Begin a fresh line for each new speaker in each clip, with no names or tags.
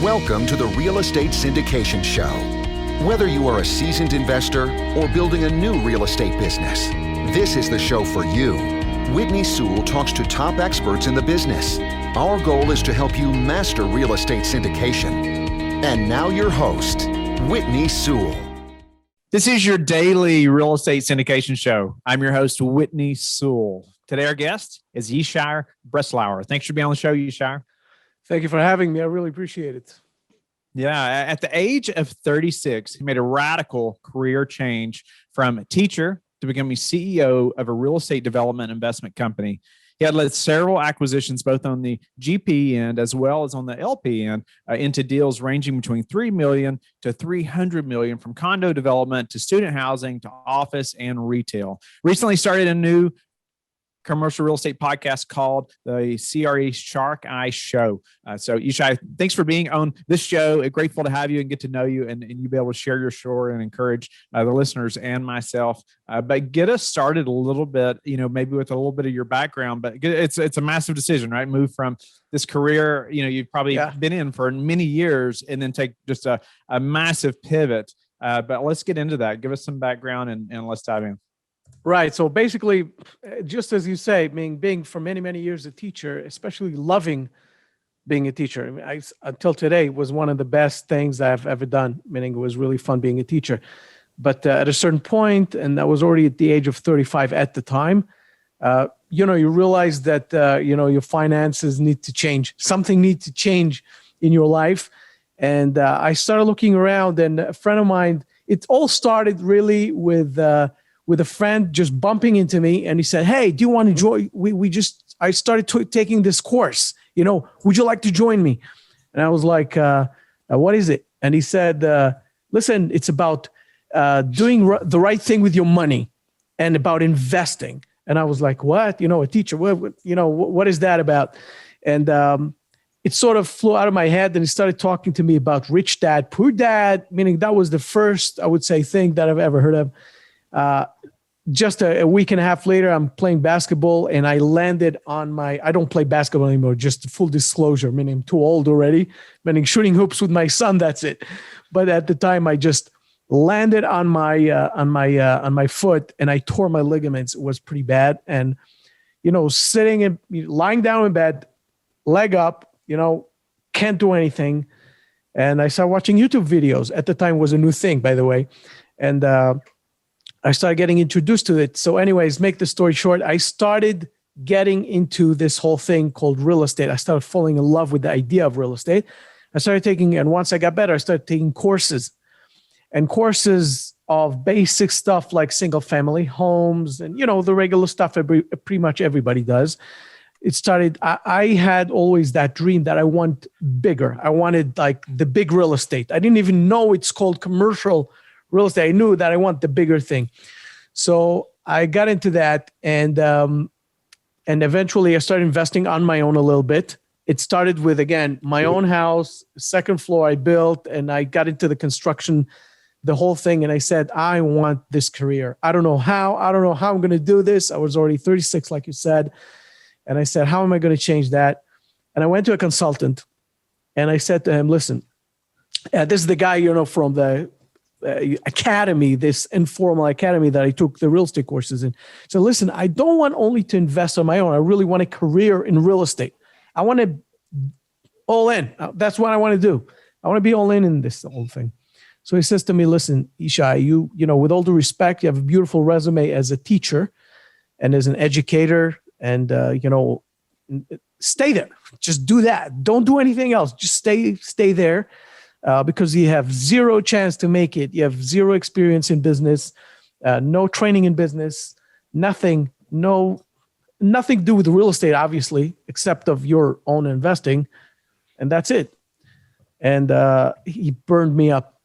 Welcome to the Real Estate Syndication Show. Whether you are a seasoned investor or building a new real estate business, this is the show for you. Whitney Sewell talks to top experts in the business. Our goal is to help you master real estate syndication. And now your host, Whitney Sewell.
This is your daily real estate syndication show. I'm your host, Whitney Sewell. Today, our guest is Yishai Breslauer. Thanks for being on the show, Yishai.
Thank you for having me. I really appreciate it.
Yeah. At the age of 36, he made a radical career change from a teacher to becoming CEO of a real estate development investment company. He had led several acquisitions, both on the GP end as well as on the LP end, into deals ranging between $3 million to $300 million, from condo development to student housing to office and retail. Recently started a new commercial real estate podcast called the CRE Shark Eye Show. So Yishai, thanks for being on this show. Grateful to have you and get to know you and you be able to share your story and encourage the listeners and myself. But get us started a little bit, maybe with a little bit of your background, but it's a massive decision, right? Move from this career, you've probably been in for many years and then take just a massive pivot. But let's get into that. Give us some background and let's dive in.
Right. So basically, just as you say, being for many, many years a teacher, especially loving being a teacher. Until today was one of the best things I've ever done, meaning it was really fun being a teacher. But at a certain point, and I was already at the age of 35 at the time, you realize that, your finances need to change. Something needs to change in your life. And I started looking around, and a friend of mine, it all started really with a friend just bumping into me, and he said, "Hey, do you want to join? I started taking this course. Would you like to join me?" And I was like, "What is it?" And he said, "Listen, it's about doing the right thing with your money, and about investing." And I was like, "What? A teacher? What is that about?" And it sort of flew out of my head, and he started talking to me about Rich Dad, Poor Dad, meaning that was the first, I would say, thing that I've ever heard of. Just a week and a half later, I'm playing basketball, and I landed on I don't play basketball anymore, just full disclosure, meaning I'm too old already, meaning shooting hoops with my son, that's it. But at the time, I just landed on my foot, and I tore my ligaments. It was pretty bad. And, sitting and lying down in bed, leg up, can't do anything. And I started watching YouTube videos. At the time, it was a new thing, by the way. And, I started getting introduced to it. So anyways, make the story short, I started getting into this whole thing called real estate. I started falling in love with the idea of real estate. And once I got better, I started taking courses of basic stuff like single family homes and, the regular stuff pretty much everybody does. It started, I had always that dream that I want bigger. I wanted like the big real estate. I didn't even know it's called commercial real estate. I knew that I want the bigger thing. So I got into that, and eventually I started investing on my own a little bit. It started with, again, my own house, second floor I built, and I got into the construction, the whole thing. And I said, I want this career. I don't know how I'm going to do this. I was already 36, like you said. And I said, how am I going to change that? And I went to a consultant, and I said to him, listen, this is the guy, from the academy, this informal academy that I took the real estate courses in. So listen, I don't want only to invest on my own. I really want a career in real estate. I want to all in. That's what I want to do. I want to be all in this whole thing. So he says to me, listen, Yishai, you with all due respect, you have a beautiful resume as a teacher and as an educator, and stay there. Just do that. Don't do anything else. Just stay there. Because you have zero chance to make it. You have zero experience in business, no training in business, nothing to do with real estate, obviously, except of your own investing. And that's it. And he burned me up.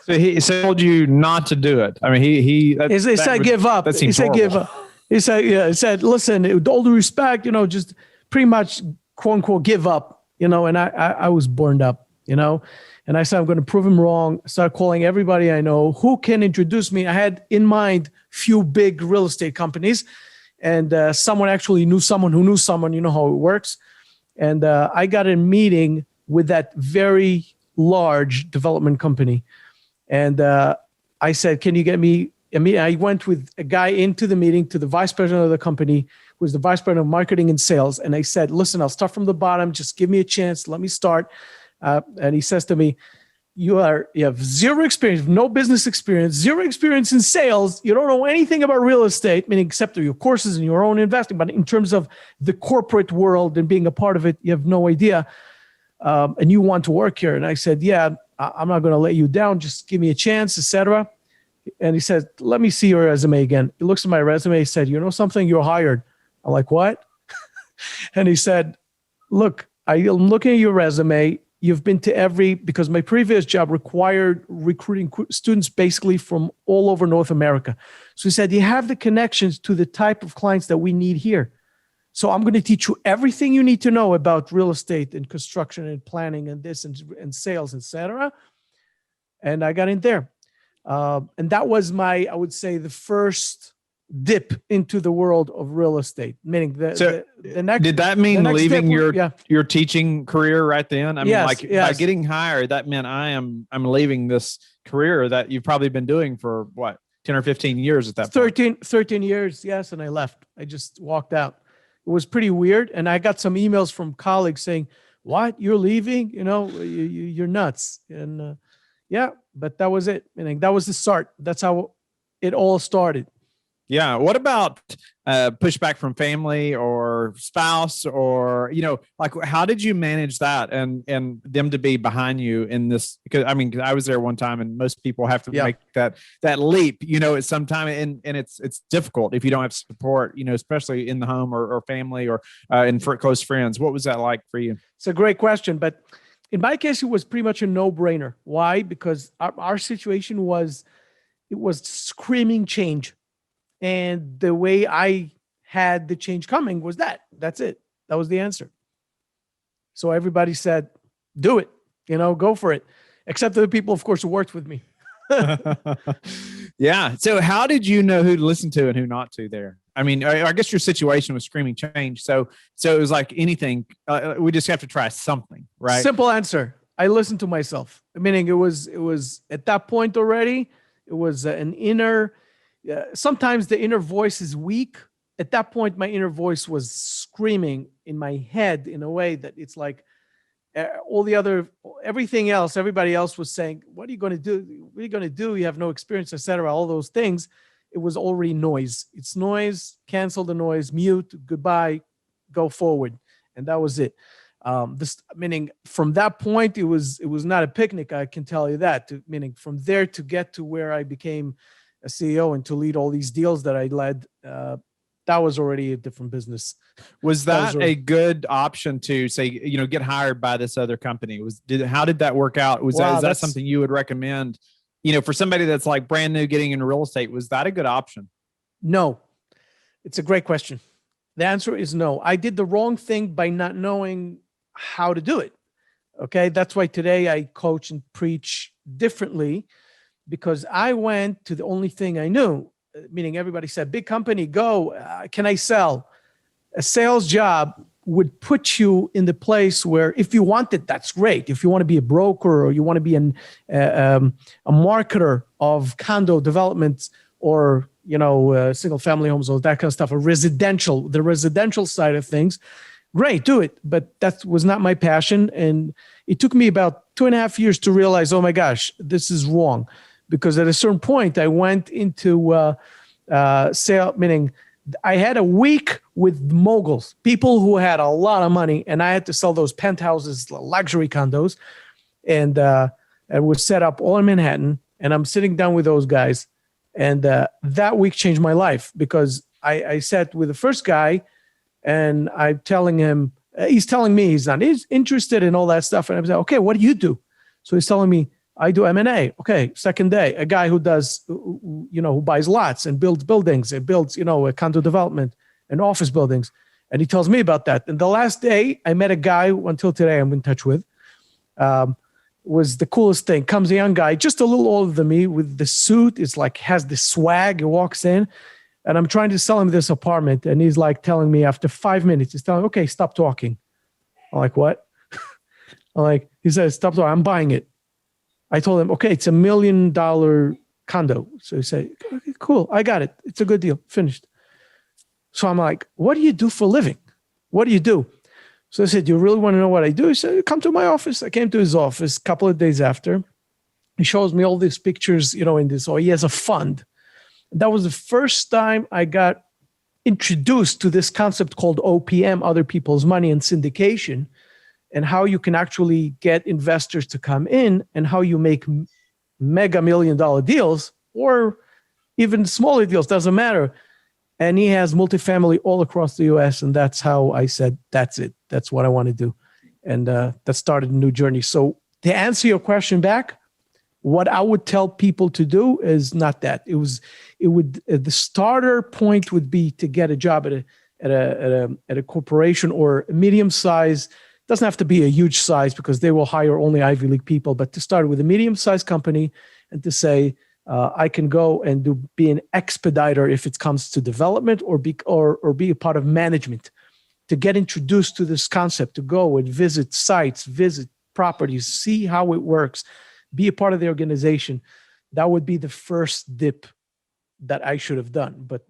So he told you not to do it. I mean, he
said give up. He said give up. He said, listen, with all due respect, just pretty much, quote unquote, give up, and I was burned up, And I said, I'm going to prove him wrong. I started calling everybody I know who can introduce me. I had in mind few big real estate companies, and someone actually knew someone who knew someone. You know how it works. And I got a meeting with that very large development company. And I said, can you get me a meeting? I went with a guy into the meeting to the vice president of the company, who was the vice president of marketing and sales. And I said, listen, I'll start from the bottom. Just give me a chance. Let me start. And he says to me, you have zero experience, no business experience, zero experience in sales. You don't know anything about real estate, meaning except your courses and your own investing. But in terms of the corporate world and being a part of it, you have no idea. And you want to work here. And I said, yeah, I'm not going to let you down. Just give me a chance, etc. And he said, let me see your resume again. He looks at my resume. He said, you know something? You're hired. I'm like, what? And he said, look, I'm looking at your resume. You've been to because my previous job required recruiting students basically from all over North America. So he said, you have the connections to the type of clients that we need here. So I'm going to teach you everything you need to know about real estate and construction and planning and this and sales, etc. And I got in there. And that was I would say, the first dip into the world of real estate, meaning the next.
Did that mean leaving your teaching career right then? I mean,
yes,
by getting hired, that meant I'm leaving this career that you've probably been doing for what, 10 or 15 years at that point? 13 years. Yes. And I left. I just walked out. It was pretty weird. And I got some emails from colleagues saying, what, you're leaving? You're nuts. And yeah, but that was it. Meaning that was the start. That's how it all started. Yeah. What about pushback from family or spouse, or, how did you manage that and them to be behind you in this? Because I was there one time, and most people have to make that leap, at some time. And it's difficult if you don't have support, especially in the home or family or in close friends. What was that like for you?
It's a great question, but in my case, it was pretty much a no-brainer. Why? Because our situation was screaming change. And the way I had the change coming was that's it. That was the answer. So everybody said, do it, go for it. Except the people, of course, who worked with me.
Yeah. So how did you know who to listen to and who not to there? I guess your situation was screaming change. So it was like anything. We just have to try something, right?
Simple answer. I listened to myself. Meaning it was at that point already, it was an inner. Sometimes the inner voice is weak. At that point, my inner voice was screaming in my head in a way that it's like everybody else was saying, what are you going to do? What are you going to do? You have no experience, etc. All those things. It was already noise. It's noise, cancel the noise, mute, goodbye, go forward. And that was it. Meaning from that point, it was not a picnic. I can tell you that. Meaning from there to get to where I became a CEO and to lead all these deals that I led, that was already a different business.
Was that a good option to say, get hired by this other company? How did that work out? Is that something you would recommend, for somebody that's like brand new getting into real estate? Was that a good option?
No, it's a great question. The answer is no. I did the wrong thing by not knowing how to do it. Okay. That's why today I coach and preach differently, because I went to the only thing I knew, meaning everybody said, big company, go, can I sell? A sales job would put you in the place where if you want it, that's great. If you want to be a broker or you want to be a marketer of condo developments or, single family homes or that kind of stuff, or the residential side of things, great, do it. But that was not my passion. And it took me about 2.5 years to realize, oh my gosh, this is wrong. Because at a certain point, I went into sale, meaning I had a week with moguls, people who had a lot of money, and I had to sell those penthouses, luxury condos, and I would set up all in Manhattan, and I'm sitting down with those guys, and that week changed my life because I sat with the first guy, and I'm telling him, he's telling me he's not interested in all that stuff, and I'm saying, okay, what do you do? So he's telling me, I do M&A. Okay. Second day, a guy who buys lots and builds buildings and builds, a condo development and office buildings. And he tells me about that. And the last day I met a guy who until today I'm in touch with, was the coolest thing. Comes a young guy, just a little older than me with the suit. It's like, has the swag. He walks in and I'm trying to sell him this apartment. And he's like telling me after 5 minutes, he's telling me, okay, stop talking. I'm like, what? I'm like, he says, stop, I'm buying it. I told him, okay, it's $1 million condo. So he said, okay, cool, I got it. It's a good deal, finished. So I'm like, what do you do for a living? What do you do? So I said, you really want to know what I do? He said, come to my office. I came to his office a couple of days after. He shows me all these pictures, in this, or he has a fund. That was the first time I got introduced to this concept called OPM, other people's money, and syndication, and how you can actually get investors to come in and how you make mega $1 million deals or even smaller deals, doesn't matter. And he has multifamily all across the US. And that's how I said, that's it. That's what I want to do. And that started a new journey. So to answer your question back, what I would tell people to do is not that. The starter point would be to get a job at a corporation or a medium size. Doesn't have to be a huge size because they will hire only Ivy League people, but to start with a medium-sized company and to say, I can go and be an expediter if it comes to development or be a part of management, to get introduced to this concept, to go and visit sites, visit properties, see how it works, be a part of the organization. That would be the first dip that I should have done, but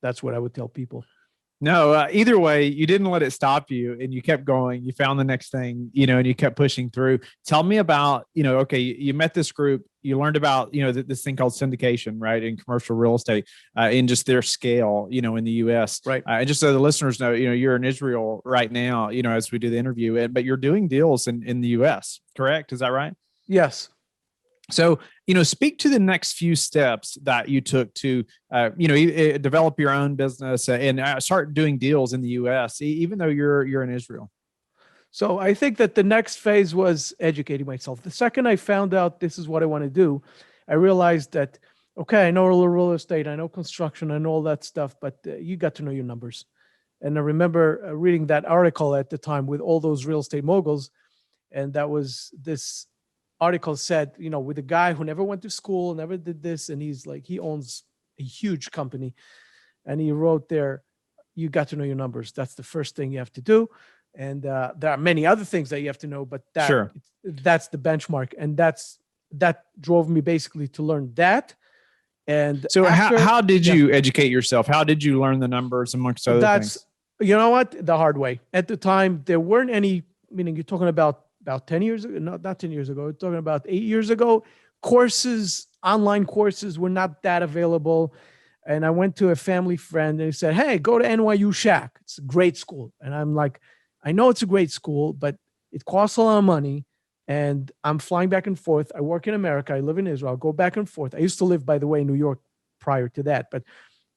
that's what I would tell people.
No, either way, you didn't let it stop you and you kept going. You found the next thing, and you kept pushing through. Tell me about, okay, you met this group, you learned about, this thing called syndication, right? In commercial real estate, in just their scale, in the US.
Right.
And just so the listeners know, you're in Israel right now, as we do the interview, but you're doing deals in the US, correct? Is that right?
Yes.
So, speak to the next few steps that you took to, develop your own business and start doing deals in the U.S., even though you're in Israel.
So I think that the next phase was educating myself. The second I found out this is what I want to do, I realized that, okay, I know real estate, I know construction, I know all that stuff, but you got to know your numbers. And I remember reading that article at the time with all those real estate moguls, and that was this article said, with a guy who never went to school, never did this, and he owns a huge company, and he wrote there, you got to know your numbers. That's the first thing you have to do. And there are many other things that you have to know, but that's the benchmark. And that drove me basically to learn that. And
so how did you educate yourself? How did you learn the numbers amongst other things?
You know what? The hard way. At the time, there weren't any, meaning you're talking about 10 years ago, not 10 years ago, we're talking about 8 years ago, online courses were not that available. And I went to a family friend and he said, hey, go to NYU Shack. It's a great school. And I'm like, I know it's a great school, but it costs a lot of money. And I'm flying back and forth. I work in America. I live in Israel. I go back and forth. I used to live, by the way, in New York prior to that. But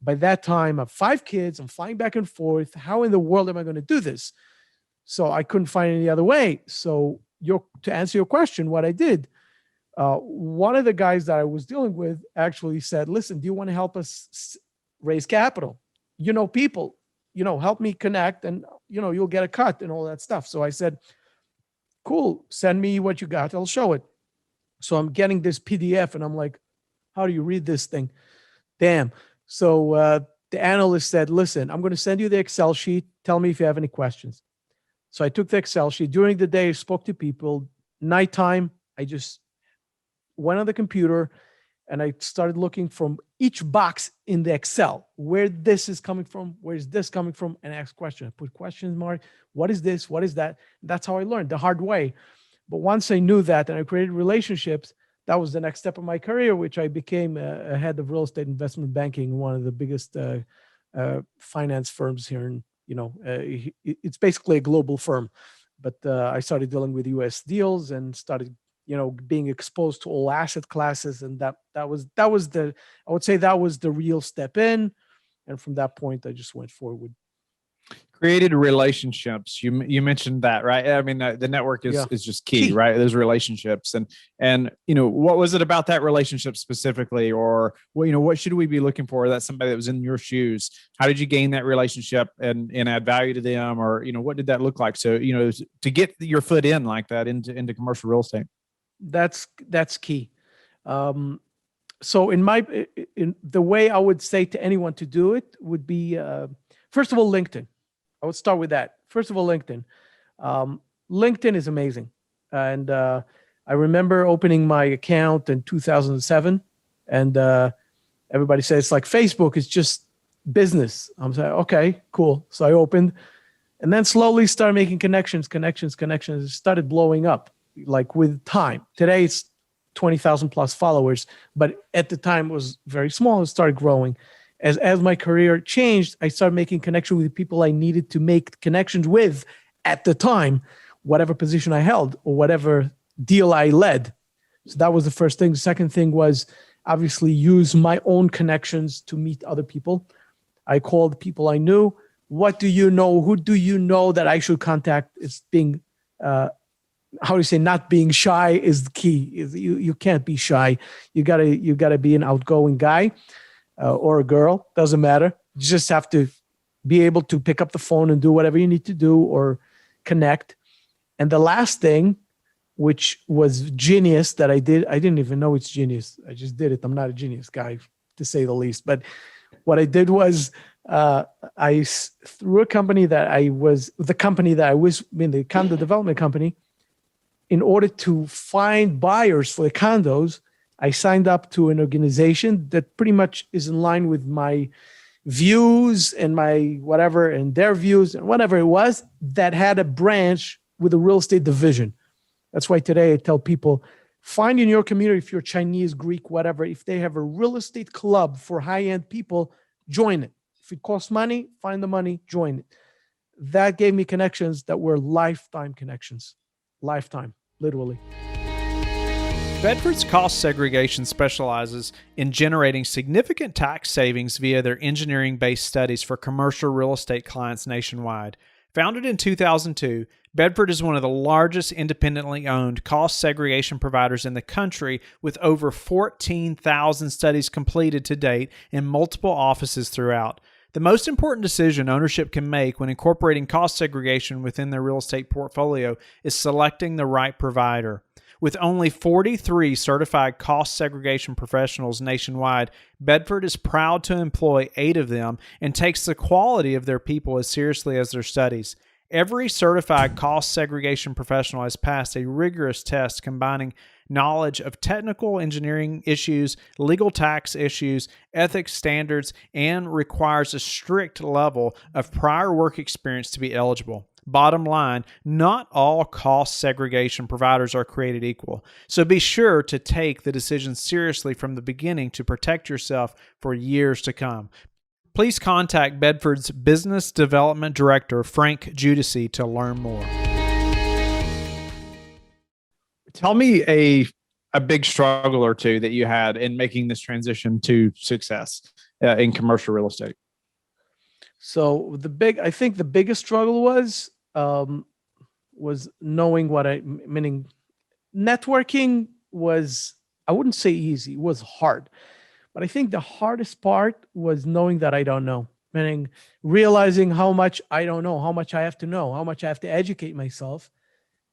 by that time, I have 5 kids. I'm flying back and forth. How in the world am I going to do this? So I couldn't find any other way. So to answer your question, what I did, one of the guys that I was dealing with actually said, listen, do you want to help us raise capital? People, help me connect and, you'll get a cut and all that stuff. So I said, cool, send me what you got. I'll show it. So I'm getting this PDF and I'm like, how do you read this thing? Damn. So the analyst said, listen, I'm going to send you the Excel sheet. Tell me if you have any questions. So I took the Excel sheet. During the day, I spoke to people. Nighttime, I just went on the computer and I started looking from each box in the Excel, where this is coming from, where is this coming from, and ask questions. I put question mark. What is this? What is that? That's how I learned the hard way. But once I knew that and I created relationships, that was the next step of my career, which I became a head of real estate investment banking, one of the biggest finance firms here in, it's basically a global firm, but I started dealing with U.S. deals and started, being exposed to all asset classes, and that was the real step in, and from that point I just went forward.
Created relationships. You mentioned that, right? I mean, the network is just key, right? Those relationships, and what was it about that relationship specifically, or what should we be looking for? That's somebody that was in your shoes. How did you gain that relationship and add value to them, or what did that look like? So to get your foot in like that into commercial real estate.
That's key. So in the way I would say to anyone to do it would be first of all LinkedIn. I would start with that. First of all, LinkedIn. LinkedIn is amazing. And I remember opening my account in 2007, and everybody says it's like Facebook, it's just business. I'm saying, okay, cool. So I opened, and then slowly started making connections. It started blowing up like with time. Today it's 20,000 plus followers, but at the time it was very small. It started growing. As my career changed, I started making connection with people I needed to make connections with at the time, whatever position I held or whatever deal I led. So that was the first thing. The second thing was obviously use my own connections to meet other people. I called people I knew. What do you know? Who do you know that I should contact? It's being, how do you say, not being shy is the key. You can't be shy. You gotta be an outgoing guy or a girl. Doesn't matter. You just have to be able to pick up the phone and do whatever you need to do or connect. And the last thing, which was genius that I didn't even know it's genius. I just did it. I'm not a genius guy, to say the least. But what I did was through a company that I was in, the condo development company, in order to find buyers for the condos, I signed up to an organization that pretty much is in line with my views and my whatever and their views and whatever it was, that had a branch with a real estate division. That's why today I tell people, find in your community, if you're Chinese, Greek, whatever, if they have a real estate club for high-end people, join it. If it costs money, find the money, join it. That gave me connections that were lifetime connections. Lifetime, literally.
Bedford's cost segregation specializes in generating significant tax savings via their engineering-based studies for commercial real estate clients nationwide. Founded in 2002, Bedford is one of the largest independently owned cost segregation providers in the country, with over 14,000 studies completed to date in multiple offices throughout. The most important decision ownership can make when incorporating cost segregation within their real estate portfolio is selecting the right provider. With only 43 certified cost segregation professionals nationwide, Bedford is proud to employ 8 of them and takes the quality of their people as seriously as their studies. Every certified cost segregation professional has passed a rigorous test combining knowledge of technical engineering issues, legal tax issues, ethics standards, and requires a strict level of prior work experience to be eligible. Bottom line, not all cost segregation providers are created equal. So be sure to take the decision seriously from the beginning to protect yourself for years to come. Please contact Bedford's Business Development Director, Frank Judici, to learn more. Tell me a big struggle or two that you had in making this transition to success in commercial real estate.
So I think the biggest struggle was knowing meaning networking was, I wouldn't say easy, it was hard. But I think the hardest part was knowing that I don't know, meaning realizing how much I don't know, how much I have to know, how much I have to educate myself.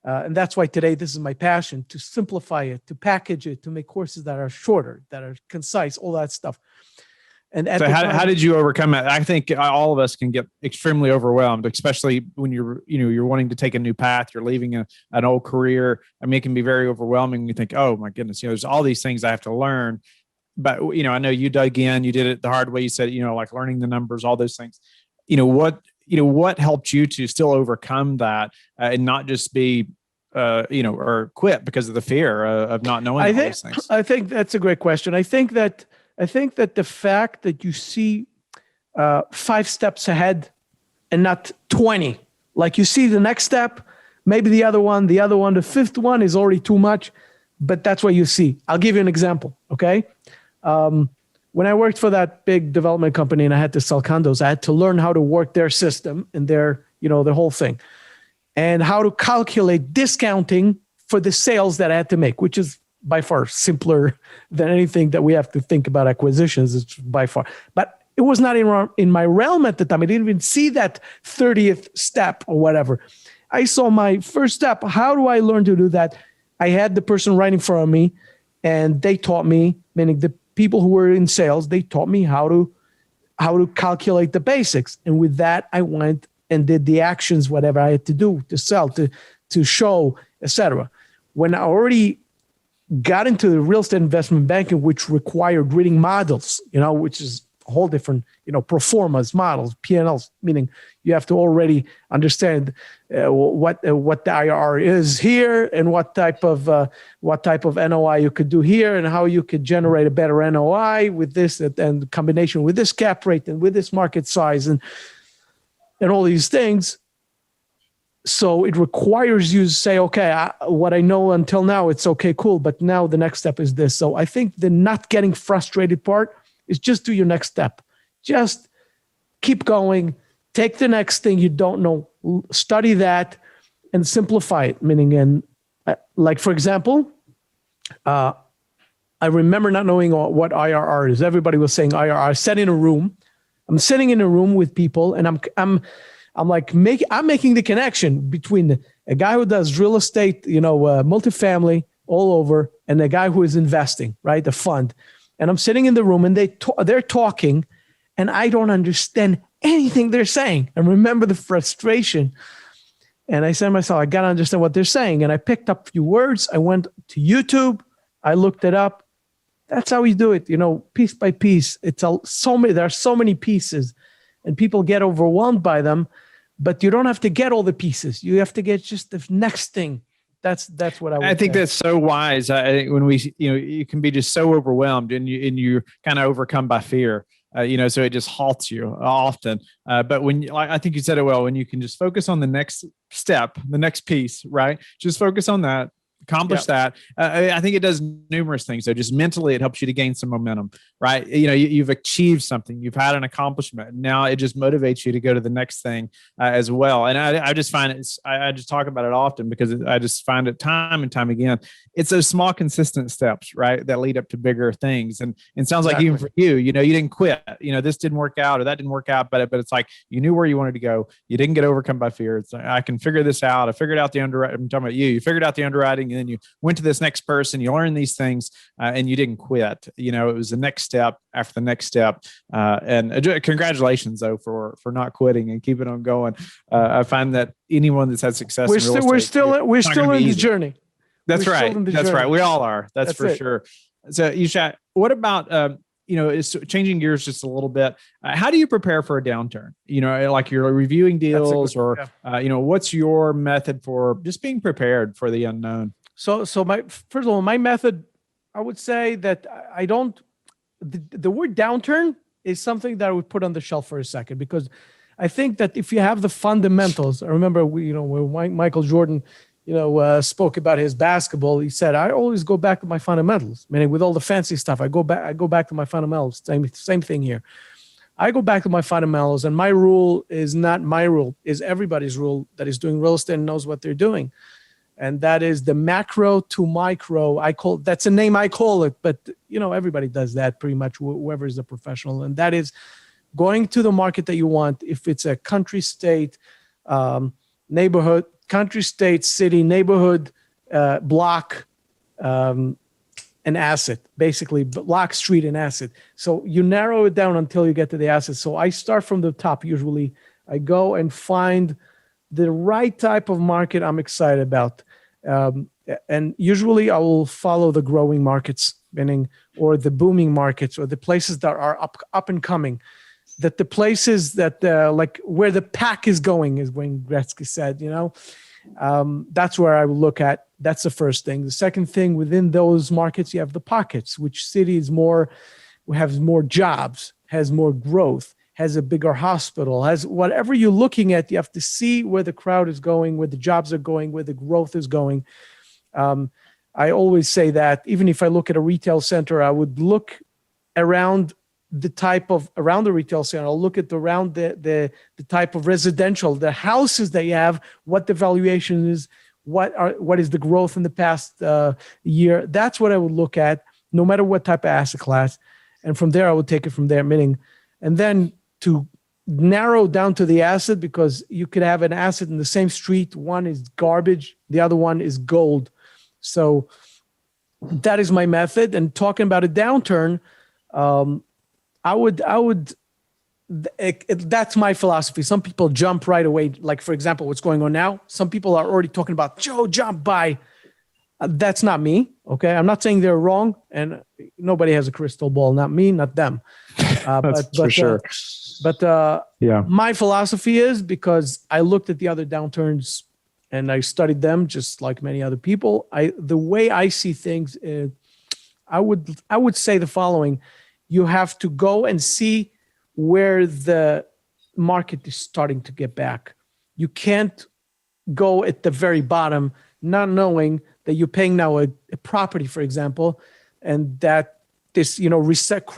And that's why today this is my passion, to simplify it, to package it, to make courses that are shorter, that are concise, all that stuff. And
so how did you overcome it? I think all of us can get extremely overwhelmed, especially when you're wanting to take a new path, you're leaving an old career. I mean, it can be very overwhelming. You think, oh my goodness, there's all these things I have to learn. But, I know you dug in, you did it the hard way. You said, like learning the numbers, all those things. What helped you to still overcome that and not just be, or quit because of the fear of not knowing all those things?
I think that's a great question. I think that the fact that you see 5 steps ahead and not 20, like you see the next step, maybe the other one, the 5th one is already too much, but that's what you see. I'll give you an example. Okay. When I worked for that big development company and I had to sell condos, I had to learn how to work their system and their whole thing, and how to calculate discounting for the sales that I had to make, which is by far simpler than anything that we have to think about acquisitions. It's by far, but it was not in my realm at the time. I didn't even see that 30th step or whatever. I saw my first step. How do I learn to do that? I had the person right in front of me, and they taught me, meaning the people who were in sales, they taught me how to calculate the basics. And with that, I went and did the actions, whatever I had to do to sell, to show, etc. when I already got into the real estate investment banking, which required reading models, which is a whole different, pro formas, models, P&Ls, meaning you have to already understand what the IRR is here and what type of NOI you could do here and how you could generate a better NOI with this and combination with this cap rate and with this market size and all these things. So it requires you to say, okay, what I know until now, it's okay, cool. But now the next step is this. So I think the not getting frustrated part is just do your next step. Just keep going. Take the next thing you don't know, study that and simplify it. Meaning, like, for example, I remember not knowing what IRR is. Everybody was saying IRR. I'm sitting in a room with people and I'm making the connection between a guy who does real estate, multifamily all over, and a guy who is investing, right? The fund. And I'm sitting in the room and they're talking and I don't understand anything they're saying. And remember the frustration. And I said to myself, I got to understand what they're saying. And I picked up a few words. I went to YouTube. I looked it up. That's how we do it, piece by piece. There are so many pieces and people get overwhelmed by them, but you don't have to get all the pieces. You have to get just the next thing. That's what I think
that's so wise. When we, you can be just so overwhelmed and you're kind of overcome by fear, so it just halts you often. But I think you said it well, when you can just focus on the next step, the next piece, right? Just focus on that. Accomplish that. I think it does numerous things. So just mentally, it helps you to gain some momentum, right? You've achieved something. You've had an accomplishment. Now it just motivates you to go to the next thing as well. And I just find it, I just talk about it often because I just find it time and time again. It's those small, consistent steps, right, that lead up to bigger things. And it sounds like even for you, you didn't quit. This didn't work out or that didn't work out, but it's like you knew where you wanted to go. You didn't get overcome by fear. It's like, I can figure this out. I figured out the underwriting. I'm talking about you. You figured out the underwriting. And then you went to this next person, you learned these things and you didn't quit. It was the next step after the next step. And congratulations though, for not quitting and keeping on going. I find that anyone that's had success,
we're still in the journey.
That's right. That's right. We all are. That's for sure. So Yishai, what about, is changing gears just a little bit. How do you prepare for a downturn? Like you're reviewing deals what's your method for just being prepared for the unknown?
So first of all, my method, I would say that I don't, the word downturn is something that I would put on the shelf for a second, because I think that if you have the fundamentals, I remember when Michael Jordan, spoke about his basketball, he said, I always go back to my fundamentals, meaning with all the fancy stuff, I go back to my fundamentals. Same thing here. I go back to my fundamentals, and my rule is not my rule, is everybody's rule that is doing real estate and knows what they're doing. And that is the macro to micro. That's a name I call it, but everybody does that pretty much, whoever is a professional. And that is going to the market that you want. If it's a country, state, neighborhood, country, state, city, neighborhood, block, an asset, basically block, street, and asset. So you narrow it down until you get to the asset. So I start from the top. Usually I go and find the right type of market I'm excited about. And usually I will follow the growing markets, or the booming markets, or the places that are up and coming. That the places that like where the pack is going, is Wayne Gretzky said, that's where I will look at. That's the first thing. The second thing, within those markets, you have the pockets. Which city has more jobs, has more growth, has a bigger hospital, has whatever you're looking at. You have to see where the crowd is going, where the jobs are going, where the growth is going. I always say that even if I look at a retail center, I would look around around the retail center. I'll look at around the type of residential, the houses they have, what the valuation is, what is the growth in the past year. That's what I would look at, no matter what type of asset class. And from there, I would take it from there, and then to narrow down to the asset, because you could have an asset in the same street. One is garbage, the other one is gold. So that is my method. And talking about a downturn, that's my philosophy. Some people jump right away. Like, for example, what's going on now. Some people are already talking about, Joe, jump buy. That's not me. Okay. I'm not saying they're wrong, and nobody has a crystal ball, not me, not them.
That's for sure. Yeah.
My philosophy is, because I looked at the other downturns and I studied them just like many other people. The way I see things is, I would say the following: you have to go and see where the market is starting to get back. You can't go at the very bottom, not knowing that you're paying now a property, for example, and that this,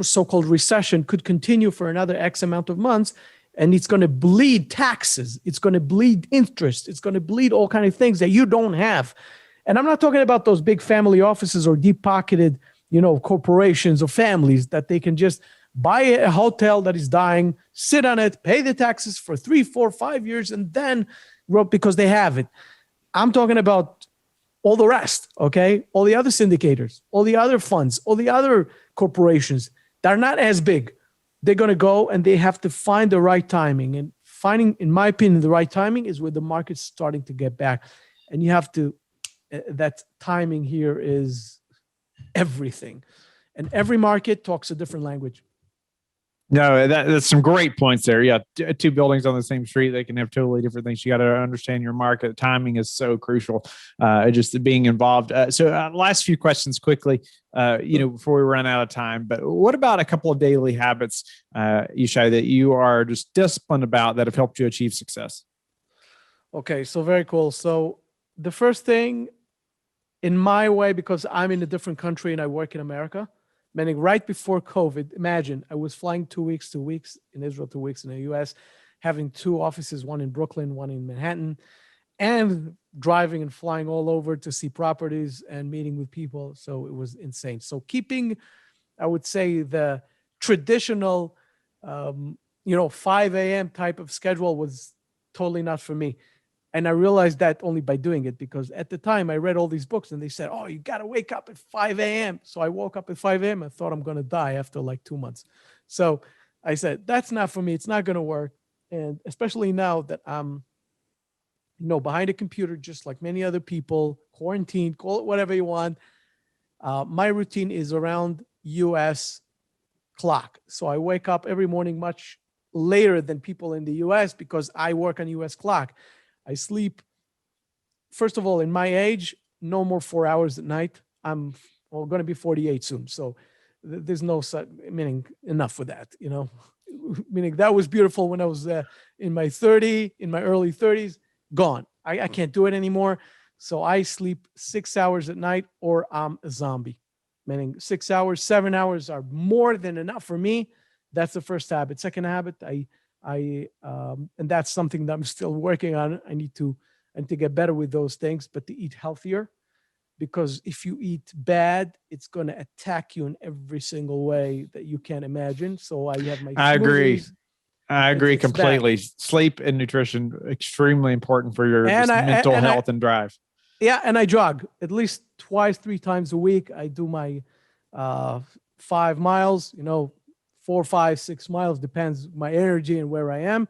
so-called recession could continue for another X amount of months, and it's going to bleed taxes, it's going to bleed interest, it's going to bleed all kinds of things that you don't have. And I'm not talking about those big family offices or deep-pocketed, corporations or families that they can just buy a hotel that is dying, sit on it, pay the taxes for 3, 4, 5 years, and then because they have it. I'm talking about all the rest, okay? All the other syndicators, all the other funds, all the other corporations that are not as big. They're going to go and they have to find the right timing. And finding, in my opinion, the right timing is where the market's starting to get back. And you have to, that timing here is everything. And every market talks a different language.
No, that's some great points there. Yeah, two buildings on the same street, they can have totally different things. You got to understand your market. Timing is so crucial. Just being involved. So, last few questions quickly. Before we run out of time. But what about a couple of daily habits, Yishai, that you are just disciplined about that have helped you achieve success?
Okay, so very cool. So the first thing, in my way, because I'm in a different country and I work in America. Meaning right before COVID, imagine I was flying 2 weeks in Israel, 2 weeks in the US, having 2 offices, one in Brooklyn, one in Manhattan, and driving and flying all over to see properties and meeting with people. So it was insane. So keeping, I would say, the traditional, 5 a.m. type of schedule was totally not for me. And I realized that only by doing it, because at the time I read all these books and they said, oh, you got to wake up at 5 a.m. So I woke up at 5 a.m. I thought I'm going to die after like 2 months. So I said, that's not for me. It's not going to work. And especially now that I'm, behind a computer, just like many other people, quarantined, call it whatever you want. My routine is around US clock. So I wake up every morning much later than people in the US because I work on US clock. I sleep, first of all, in my age, no more 4 hours at night. I'm going to be 48 soon. So there's no, meaning enough for that, meaning that was beautiful when I was in my early 30s, gone. I can't do it anymore. So I sleep 6 hours at night or I'm a zombie, meaning 6 hours, 7 hours are more than enough for me. That's the first habit. Second habit, and that's something that I'm still working on. I need to get better with those things, but to eat healthier, because if you eat bad, it's going to attack you in every single way that you can imagine. So I have my
smoothies. I agree completely.
Bad.
Sleep and nutrition, extremely important for your mental health and drive.
Yeah. And I jog at least 2-3 times a week. I do my 5 miles, 4, 5, 6 miles, depends my energy and where I am,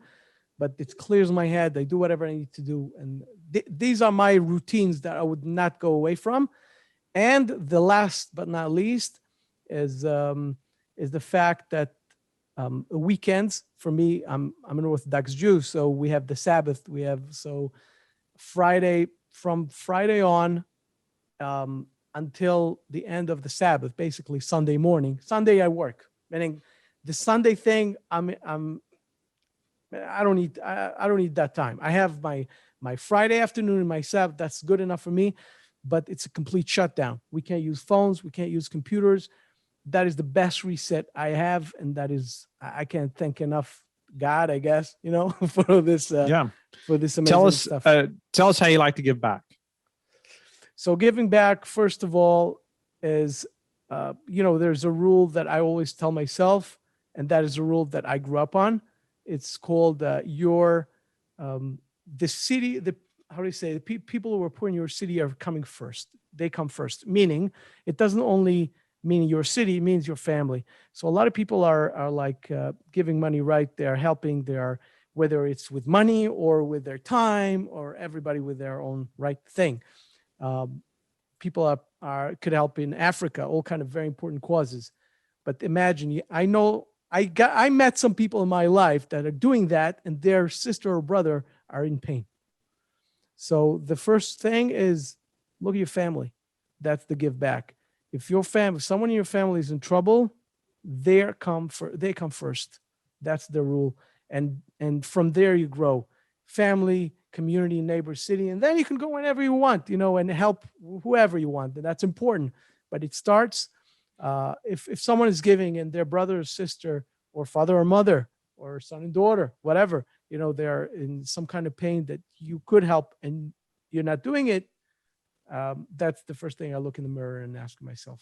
but it clears my head. I do whatever I need to do. And these are my routines that I would not go away from. And the last but not least is the fact that weekends for me, I'm an Orthodox Jew. So we have the Sabbath. From Friday on, until the end of the Sabbath, basically Sunday morning. Sunday I work, meaning the Sunday thing, I don't need that time. I have my Friday afternoon and my Sabbath. That's good enough for me, but it's a complete shutdown. We can't use phones. We can't use computers. That is the best reset I have, and that is, I can't thank enough God, I guess, for this. For this amazing stuff.
Tell us how you like to give back.
So giving back, first of all, is there's a rule that I always tell myself. And that is a rule that I grew up on. It's called the city, the people who are poor in your city are coming first. They come first, meaning it doesn't only mean your city, it means your family. So a lot of people are like giving money, right? They're helping, whether it's with money or with their time, or everybody with their own right thing. people could help in Africa, all kind of very important causes. But imagine, I met some people in my life that are doing that, and their sister or brother are in pain. So the first thing is look at your family. That's the give back. If someone in your family is in trouble, they come first. That's the rule. And from there you grow. Family, community, neighbor, city, and then you can go whenever you want, and help whoever you want. And that's important. But it starts, if someone is giving and their brother or sister or father or mother or son and daughter, whatever, they're in some kind of pain that you could help and you're not doing it, that's the first thing I look in the mirror and ask myself.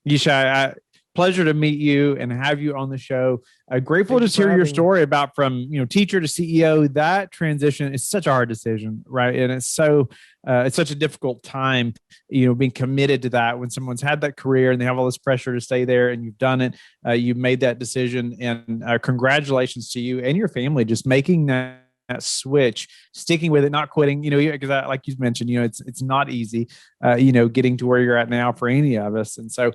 Yishai, pleasure to meet you and have you on the show. Grateful to hear your story about from teacher to CEO. That transition is such a hard decision, right? And it's such a difficult time, being committed to that when someone's had that career and they have all this pressure to stay there, and you've done it. You've made that decision, and congratulations to you and your family just making that switch, sticking with it, not quitting, because like you mentioned, it's not easy, getting to where you're at now for any of us. And so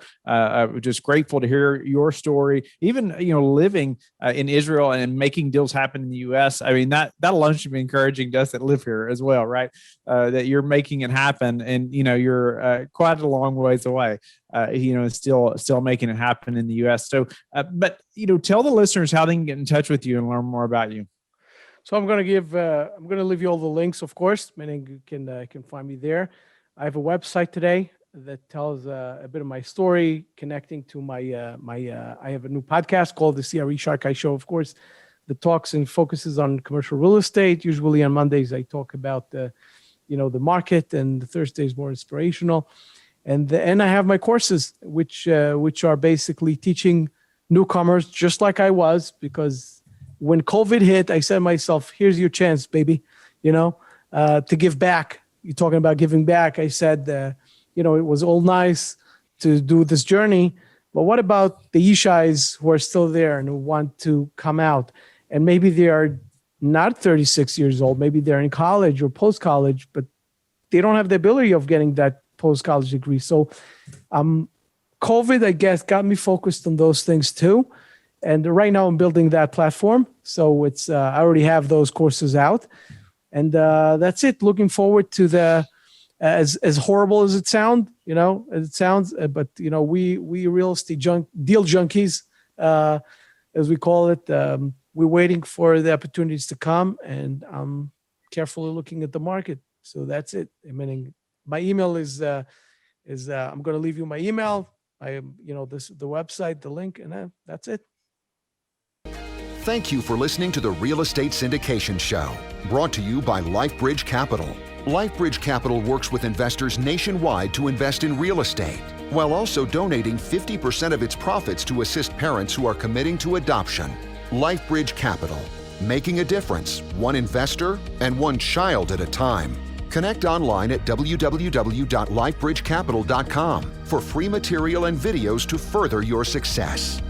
just grateful to hear your story, even, living in Israel and making deals happen in the US. I mean, that alone should be encouraging to us that live here as well, right? That you're making it happen, and, you're quite a long ways away, still making it happen in the US. So, but, tell the listeners how they can get in touch with you and learn more about you.
So I'm going to leave you all the links, of course, meaning you can find me there. I have a website today that tells a bit of my story, connecting to my I have a new podcast called the CRE Shark Eye Show, of course, that talks and focuses on commercial real estate. Usually on Mondays, I talk about the market, and the Thursdays more inspirational. And I have my courses, which are basically teaching newcomers, just like I was, because when COVID hit, I said to myself, here's your chance, baby, to give back. You're talking about giving back. I said, it was all nice to do this journey, but what about the Yishais who are still there and who want to come out? And maybe they are not 36 years old. Maybe they're in college or post-college, but they don't have the ability of getting that post-college degree. So COVID, I guess, got me focused on those things too. And right now I'm building that platform. So it's I already have those courses out. And that's it. Looking forward to as horrible as it sounds, but we real estate deal junkies, as we call it, we're waiting for the opportunities to come, and I'm carefully looking at the market. So that's it. Meaning my email is I'm going to leave you my email. The website, the link, and that's it.
Thank you for listening to the Real Estate Syndication Show, brought to you by LifeBridge Capital. LifeBridge Capital works with investors nationwide to invest in real estate, while also donating 50% of its profits to assist parents who are committing to adoption. LifeBridge Capital, making a difference, one investor and one child at a time. Connect online at www.lifebridgecapital.com for free material and videos to further your success.